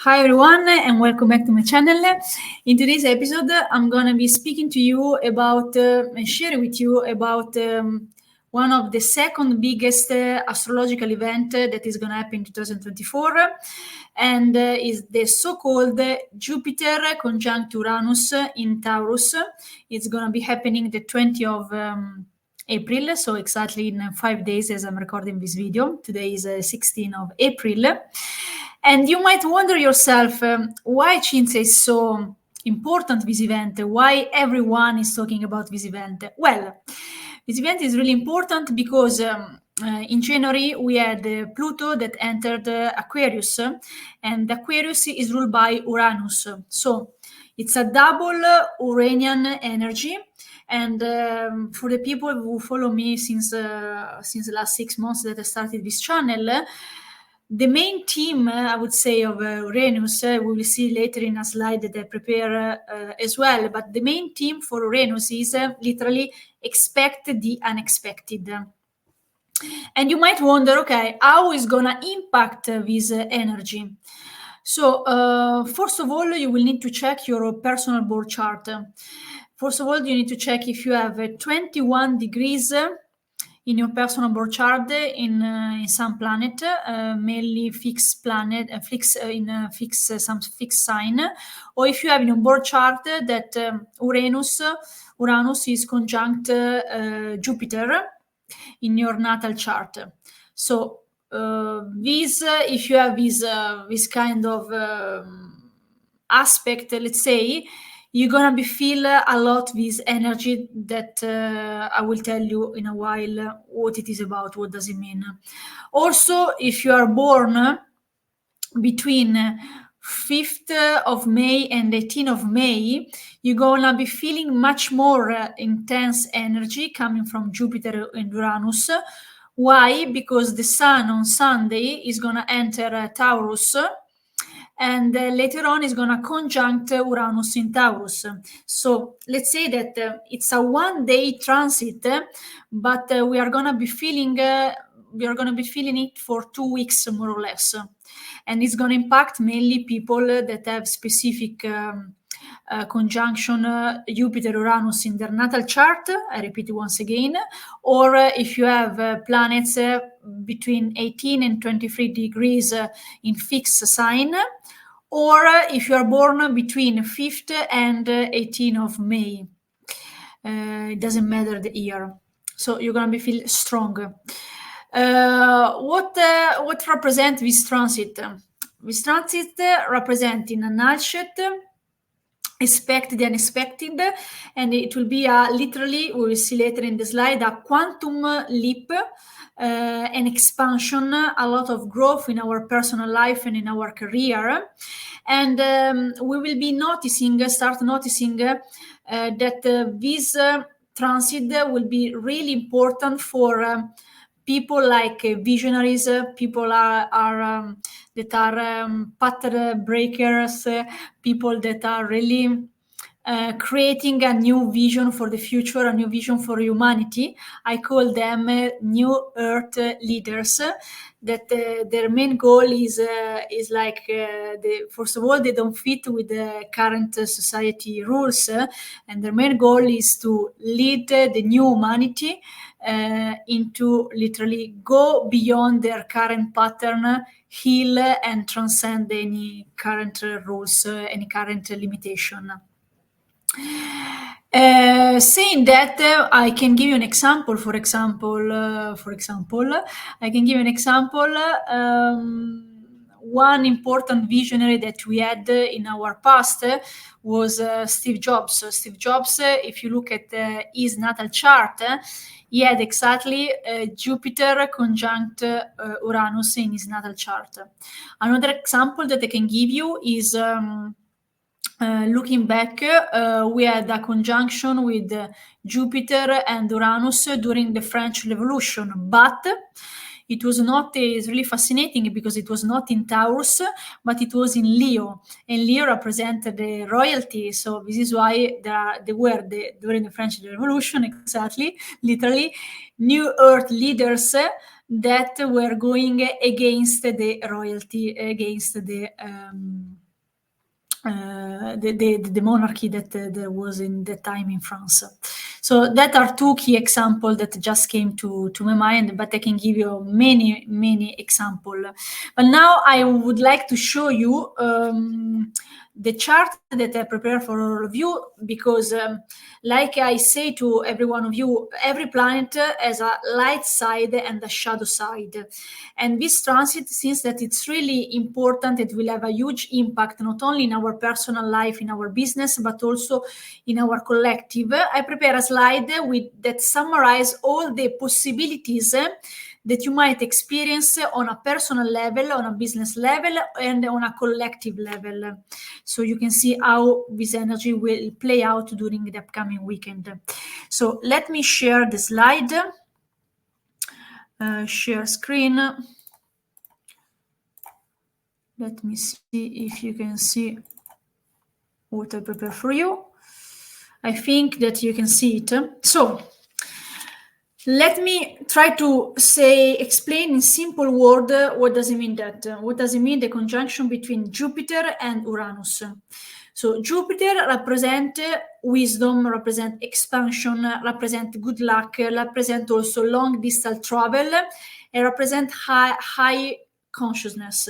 Hi everyone and welcome back to my channel. In today's episode I'm going to be speaking to you about and sharing with you about one of the second biggest astrological event that is going to happen in 2024 and is the so-called Jupiter conjunct Uranus in Taurus. It's going to be happening the 20th of April, so exactly in 5 days as I'm recording this video. Today is 16th of April. And you might wonder yourself, why Cinzia is so important, this event? Why everyone is talking about this event? Well, this event is really important because in January we had Pluto that entered Aquarius, and Aquarius is ruled by Uranus. So it's a double Uranian energy. And for the people who follow me since the last 6 months that I started this channel, the main theme, I would say, of Uranus, we will see later in a slide that I prepare as well, but the main theme for Uranus is literally expect the unexpected. And you might wonder, okay, how is going to impact this energy? So, first of all, you will need to check your personal birth chart. First of all, you need to check if you have 21 degrees in your personal birth chart in some planet, mainly fixed planet, some fixed sign, or if you have in your birth chart that Uranus is conjunct Jupiter in your natal chart. So if you have this kind of aspect, let's say, you're gonna feel a lot this energy that I will tell you in a while what it is about, what does it mean. Also, if you are born between 5th of May and 18th of May, you're gonna be feeling much more intense energy coming from Jupiter and Uranus. Why? Because the Sun on Sunday is gonna enter Taurus, and later on is going to conjunct Uranus in Taurus. So let's say that it's a one-day transit, but we are going to be feeling it for 2 weeks more or less, and it's going to impact mainly people that have specific conjunction Jupiter-Uranus in their natal chart. I repeat it once again. Or if you have planets between 18 and 23 degrees in fixed sign, or if you are born between 5th and 18th of May. It doesn't matter the year. So you're going to feel strong. What represents this transit? This transit representing a nutshot, expect the unexpected, and it will be literally, we will see later in the slide, a quantum leap, an expansion, a lot of growth in our personal life and in our career. And we will be start noticing that this transit will be really important for people like visionaries, people that are path breakers, people that are really creating a new vision for the future, a new vision for humanity. I call them new Earth leaders. That their main goal is like first of all, they don't fit with the current society rules, and their main goal is to lead the new humanity into literally go beyond their current pattern, heal and transcend any current rules, any current limitation. Saying that, I can give you an example. For example, I can give you an example. One important visionary that we had in our past was Steve Jobs. Steve Jobs, if you look at his natal chart, he had exactly Jupiter conjunct Uranus in his natal chart. Another example that I can give you is looking back, we had a conjunction with Jupiter and Uranus during the French Revolution, but it was not, it's really fascinating because it was not in Taurus, but it was in Leo, and Leo represented the royalty. So this is why during the French Revolution, exactly, literally, new Earth leaders that were going against the royalty, against the monarchy that there was in that time in France. So that are two key examples that just came to my mind, but I can give you many examples. But now I would like to show you the chart that I prepared for all of you, because like I say to every one of you, every planet has a light side and a shadow side. And this transit, since that it's really important, it will have a huge impact not only in our personal life, in our business, but also in our collective. I prepare a slide that summarize all the possibilities that you might experience on a personal level, on a business level, and on a collective level. So you can see how this energy will play out during the upcoming weekend. So let me share the slide. Share screen. Let me see if you can see what I prepare for you. I think that you can see it. So let me try to explain in simple word what does it mean that? What does it mean the conjunction between Jupiter and Uranus? So Jupiter represent wisdom, represent expansion, represent good luck, represent also long distance travel, and represent high consciousness.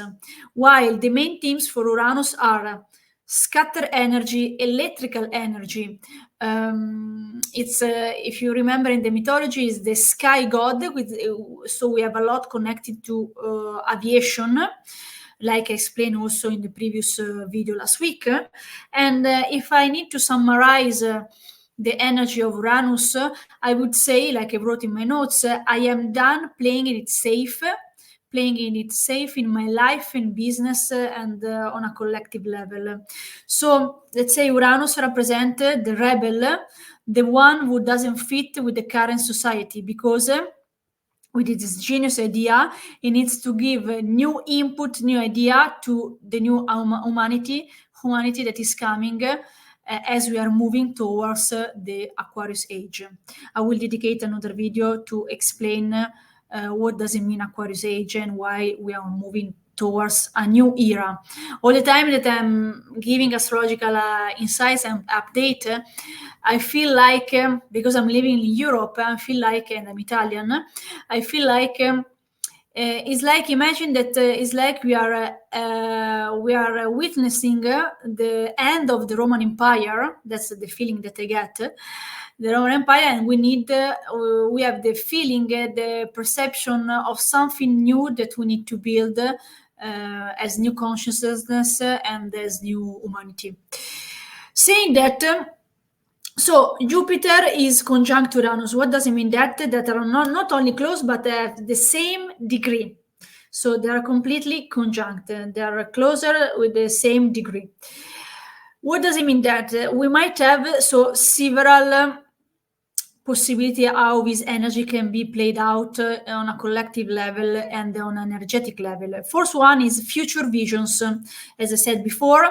While the main themes for Uranus are scatter energy, electrical energy. It's if you remember in the mythology, is the sky god. So we have a lot connected to aviation, like I explained also in the previous video last week. And if I need to summarize the energy of Uranus, I would say, like I wrote in my notes, I am done playing in it safe in my life, in business, and on a collective level. So let's say Uranus represents the rebel, the one who doesn't fit with the current society, because with this genius idea, it needs to give new input, new idea to the new humanity that is coming as we are moving towards the Aquarius age. I will dedicate another video to explain what does it mean Aquarius age and why we are moving towards a new era. All the time that I'm giving astrological insights and update, I feel like, because I'm living in Europe, I feel like, and I'm Italian, I feel like it's like, imagine that it's like we are witnessing the end of the Roman Empire. That's the feeling that I get. The Roman Empire, and we have the feeling, the perception of something new that we need to build as new consciousness and as new humanity. Saying that, so Jupiter is conjunct Uranus. What does it mean? That are not only close, but they have the same degree. So they are completely conjunct. They are closer with the same degree. What does it mean? That we might have several possibility how this energy can be played out on a collective level and on an energetic level. First one is future visions. As I said before,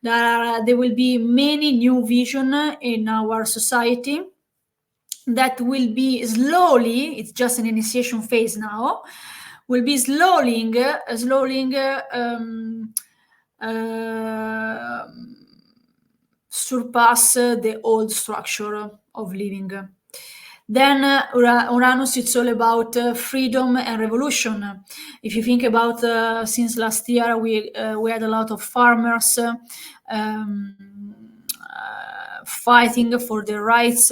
there will be many new visions in our society that will be slowly, it's just an initiation phase now, will be slowly surpass the old structure of living. Then Uranus, it's all about freedom and revolution. If you think about since last year, we had a lot of farmers fighting for their rights,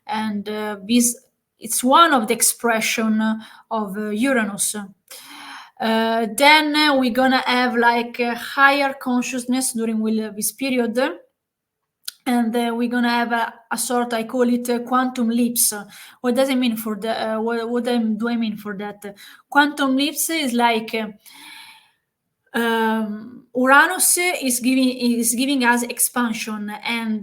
and this it's one of the expression of Uranus. Then we're gonna have like a higher consciousness during this period. And we're gonna have a sort, I call it quantum leaps. What does it mean for the? What do I mean for that? Quantum leaps is like Uranus is giving us expansion, and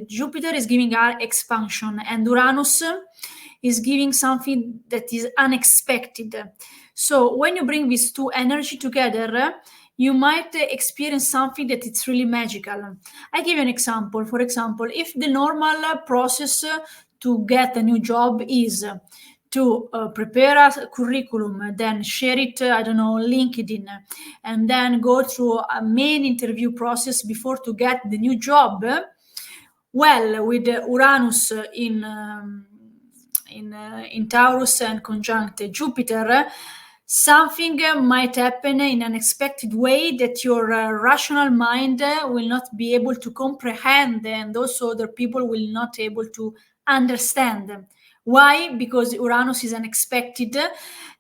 Jupiter is giving us expansion, and Uranus is giving something that is unexpected. So when you bring these two energy together, you might experience something that it's really magical. I give you an example. For example, if the normal process to get a new job is to prepare a curriculum, then share it, I don't know, on LinkedIn, and then go through a main interview process before to get the new job, well, with Uranus in Taurus and conjunct Jupiter, something might happen in an unexpected way that your rational mind will not be able to comprehend, and also other people will not be able to understand. Why? Because Uranus is unexpected,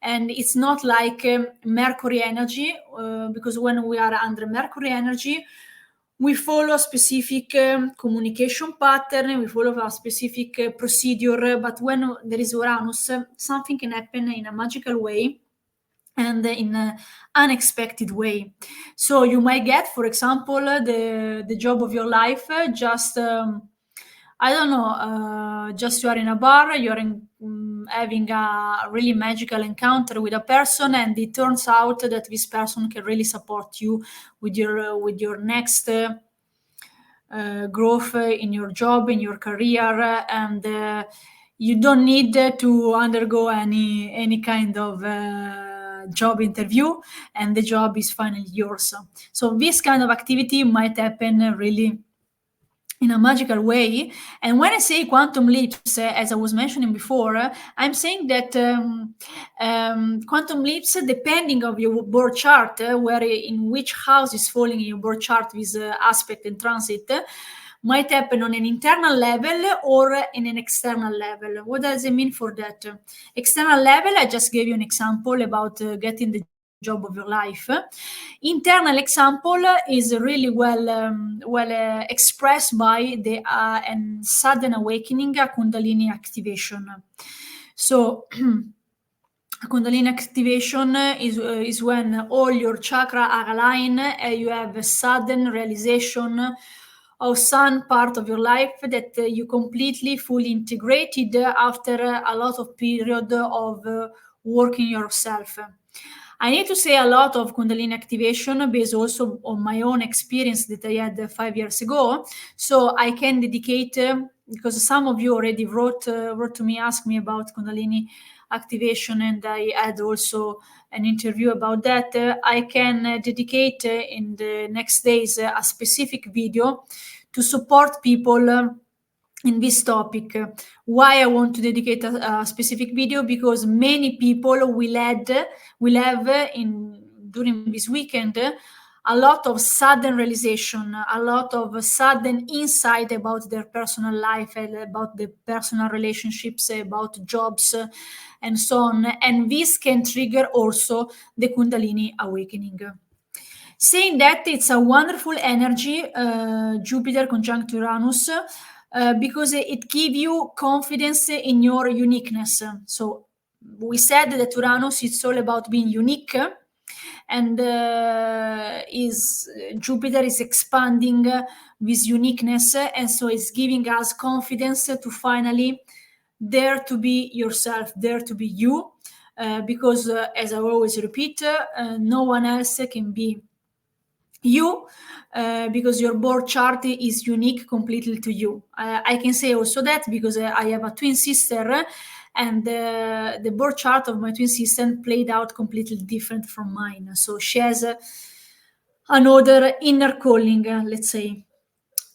and it's not like Mercury energy, because when we are under Mercury energy, we follow a specific communication pattern, we follow a specific procedure, but when there is Uranus, something can happen in a magical way and in an unexpected way. So you might get, for example, the job of your life, just I don't know, just you are in a bar, you're having a really magical encounter with a person, and it turns out that this person can really support you with your next growth in your job, in your career, and you don't need to undergo any kind of job interview, and the job is finally yours. So this kind of activity might happen really in a magical way. And when I say quantum leaps, as I was mentioning before, I'm saying that quantum leaps, depending on your birth chart, where in which house is falling in your birth chart with aspect and transit, might happen on an internal level or in an external level. What does it mean for that? External level, I just gave you an example about getting the job of your life. Internal example is really well expressed by the sudden awakening, a Kundalini activation. So Kundalini activation is when all your chakra are aligned and you have a sudden realization of some part of your life that you completely fully integrated after a lot of period of working yourself. I need to say a lot of Kundalini activation based also on my own experience that I had 5 years ago. So I can dedicate, because some of you already wrote to me, asked me about Kundalini activation, and I had also an interview about that. I can dedicate in the next days a specific video to support people in this topic. Why I want to dedicate a specific video? Because many people will have during this weekend a lot of sudden realization, a lot of sudden insight about their personal life and about the personal relationships, about jobs, and so on. And this can trigger also the Kundalini awakening. Saying that, it's a wonderful energy, Jupiter conjunct Uranus, because it gives you confidence in your uniqueness. So we said that Uranus is all about being unique, and Jupiter is expanding with uniqueness, and so it's giving us confidence to finally dare to be yourself, dare to be you, because as I always repeat, no one else can be you, because your birth chart is unique completely to you. I can say also that because I have a twin sister, and the birth chart of my twin sister played out completely different from mine. So she has another inner calling, let's say.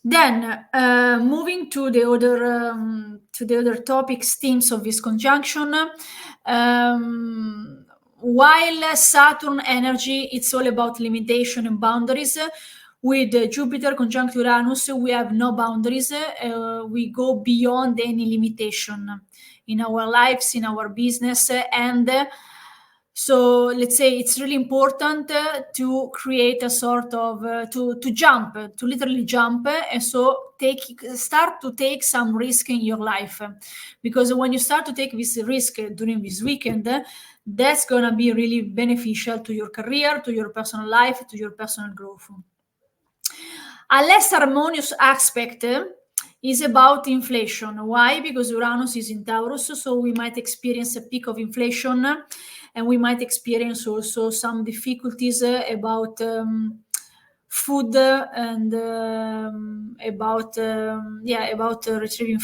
Then moving to the other topics, themes of this conjunction. While Saturn energy, it's all about limitation and boundaries. With Jupiter conjunct Uranus, we have no boundaries. We go beyond any limitation in our lives, in our business, and so let's say it's really important to create a sort of to literally jump, and so start to take some risk in your life, because when you start to take this risk during this weekend, that's gonna be really beneficial to your career, to your personal life, to your personal growth. A less harmonious aspect is about inflation. Why? Because Uranus is in Taurus, so we might experience a peak of inflation, and we might experience also some difficulties about food and about retrieving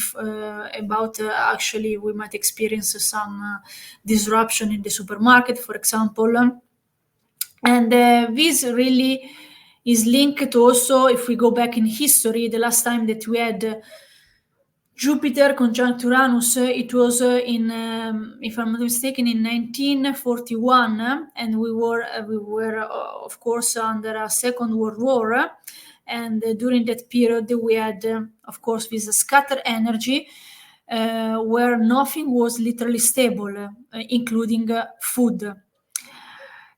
about actually we might experience some disruption in the supermarket, for example. And this really is linked also, if we go back in history, the last time that we had Jupiter conjunct Uranus, it was if I'm not mistaken, in 1941, and we were of course under a Second World War, and during that period we had, of course, this scattered energy where nothing was literally stable, including food.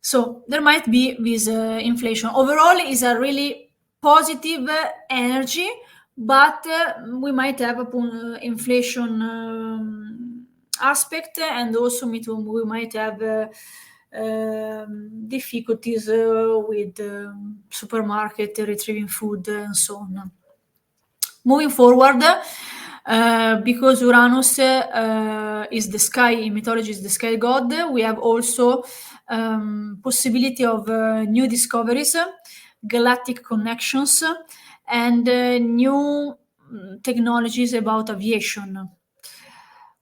So there might be this inflation. Overall, is a really positive energy, but we might have a inflation aspect, and also we might have difficulties with supermarket retrieving food and so on. Moving forward, because Uranus is the sky, in mythology is the sky god, we have also possibility of new discoveries, galactic connections, and new technologies about aviation.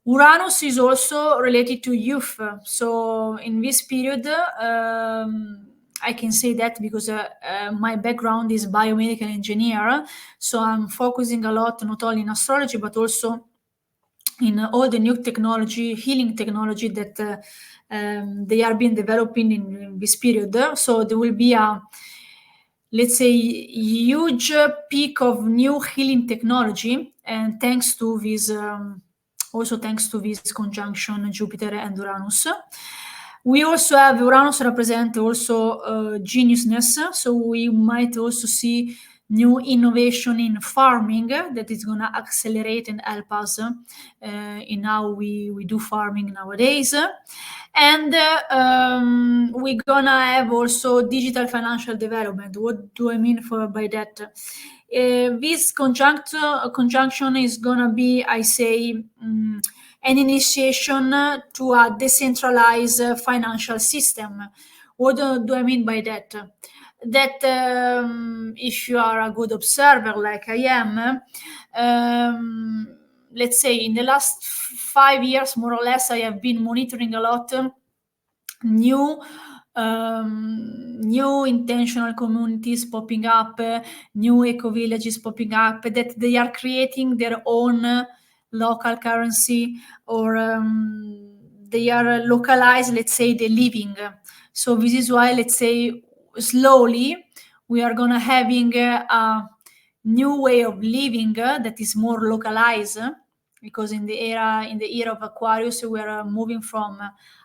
Uranus is also related to youth. So in this period, I can say that because my background is biomedical engineer. So I'm focusing a lot, not only in astrology, but also in all the new technology, healing technology that they are being developing in this period. So there will be a, let's say, huge peak of new healing technology, and thanks to this also thanks to this conjunction Jupiter and Uranus. We also have Uranus represent also geniusness, so we might also see new innovation in farming that is going to accelerate and help us in how we do farming nowadays. And we're going to have also digital financial development. What do I mean by that? This conjunction is going to be, I say, an initiation to a decentralized financial system. What do I mean by that? That if you are a good observer like I am, let's say in the last 5 years, more or less, I have been monitoring a lot new intentional communities popping up, new eco villages popping up, that they are creating their own local currency, or they are localized, let's say, the living. So this is why, let's say, slowly we are gonna having a new way of living that is more localized, because in the era of Aquarius we are moving from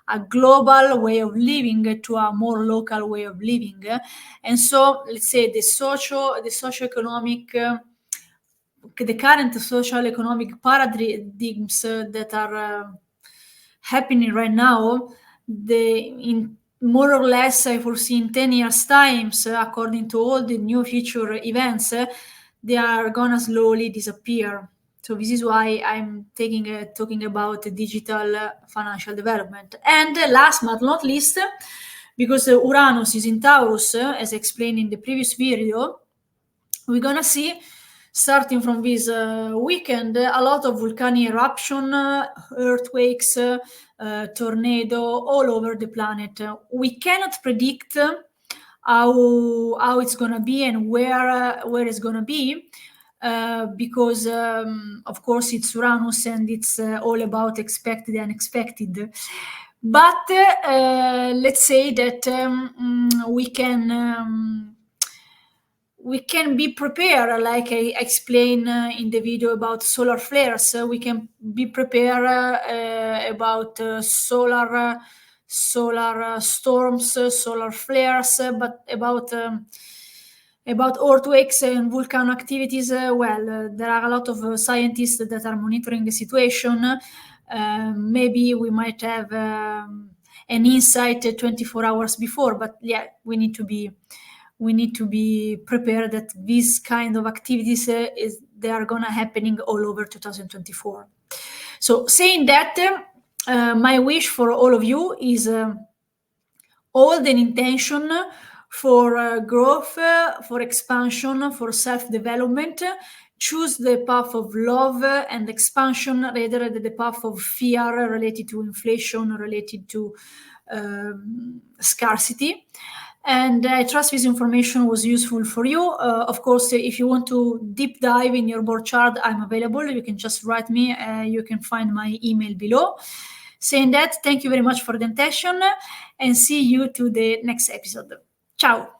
a global way of living to a more local way of living. And so, let's say, the socio-economic the current social economic paradigms that are happening right now, in more or less I foresee in 10 years times, according to all the new future events, they are gonna slowly disappear. So this is why I'm talking about digital financial development. And last but not least, because Uranus is in Taurus, as explained in the previous video, we're gonna see, starting from this weekend, a lot of volcanic eruption, earthquakes, tornado all over the planet. We cannot predict how it's gonna be and where it's gonna be, because of course it's Uranus and it's all about expected and unexpected. But let's say that we can be prepared, like I explained in the video about solar flares. We can be prepared about solar storms, solar flares, but about earthquakes and volcano activities. There are a lot of scientists that are monitoring the situation. Maybe we might have an insight 24 hours before, but yeah, we need to be prepared that these kind of activities they are gonna happening all over 2024. So saying that, my wish for all of you is all the intention for growth, for expansion, for self-development. Choose the path of love and expansion rather than the path of fear related to inflation, related to scarcity. And I trust this information was useful for you. Of course, if you want to deep dive in your birth chart, I'm available. You can just write me. You can find my email below. Saying that, thank you very much for the attention and see you to the next episode. Ciao.